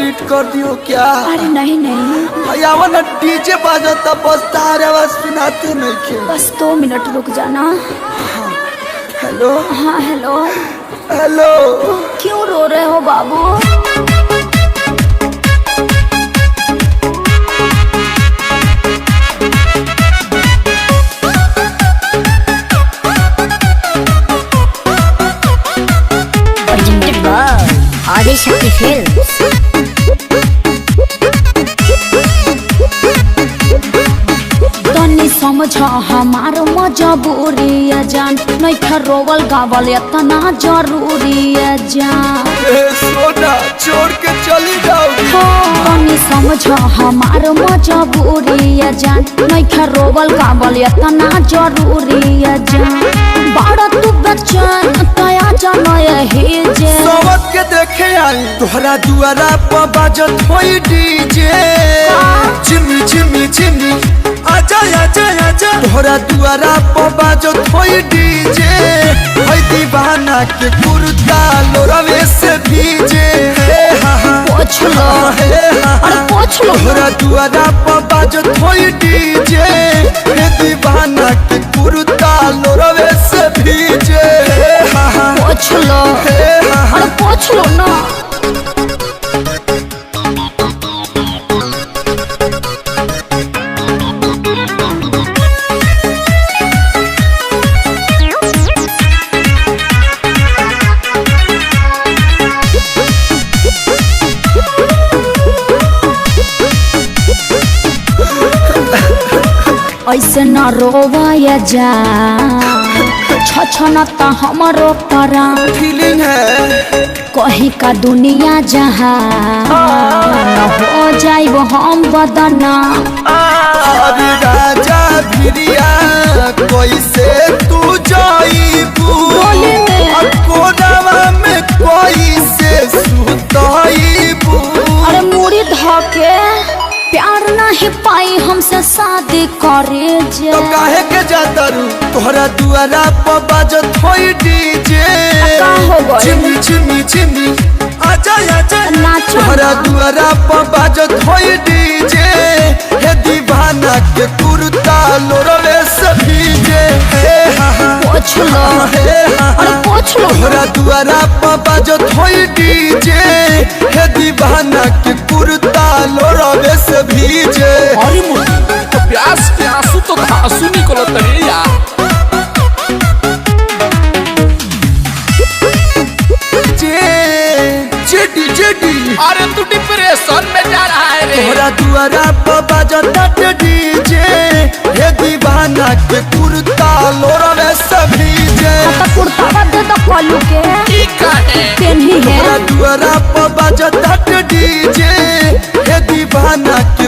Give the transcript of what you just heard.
Treat कर दियो क्या? अरे नहीं नहीं, भैया ना डीजे बाजता बस तार आवाज सुनाते नहीं के। बस 2 मिनट रुक जाना। हेलो हाँ हेलो। हेलो। क्यों रो रहे हो बाबू? आदिशक्ति फिल्म्स। तनी समझ हमार मजबूरी है जान, नहीं रोवल गावल इतना जरूरी है जान। सोना छोड़ के चली जाओगी। तनी समझ हमार मजबूरी है जान, नहीं रोवल गावल इतना जरूरी है जान। बड़ा तू बच्चन तया जाना यही जे सोवत के देखे आई तोहरा दुआरा पर बाजत होई डीजे। चिमी चिमी चिमी आजा आजा आजा तोहरा दुआरा पर बाजत होई डीजे। होई दीवाना के कुर्ता लोरवे से भीजे। पोछ लो, अरे पोछ लो। तोहरा दुआरा पर बाजत होई डीजे। हे दीवाना के कुर्ता लोरवे से भीजे। पोछ लो, अरे पोछ लो ना। ऐसे न रोवाया जा, छछनता हमारो प्राण। फीलिंग है कहीं का दुनिया जहाँ न हो जाइब हम बदना। अभी राजा भिरिया कैसे तू जाइबू? कोरावा में कैसे सुताइबू? अरे मुड़ी धके प्यार नहीं पाई हमसे शादी करे जे। तो काहे के जाता रू तोहरा दुआरा पर बाजत होई डीजे। का हो गइल? चिमी चिमी चिमी आजा आजा नाचो तोहरा ना। दुआरा पर बाजत होई डीजे। हे दीवाना के कुर्ता लोरवे से भीजे। पोछ लो, अरे पोछ लो। तोहरा दुआरा पर बाजत होई डीजे। हे दीवाना के कुर्ता लोरवे से भीजे। अरे मुझे तो प्यास के आंसू तो धांसू निकलत रे यार। जेडी जेडी अरे तू डिप्रेशन में जा रहा है रे। तोहरा दुआरा पर बाजत डीजे। हे दीवाना के कुर्ता लोरवे से भीजे। तो कुर्ता दे दो कलू के ई काहे पेन्ही है। तोहरा दुआरा पर बाजत डीजे। हे दीवाना के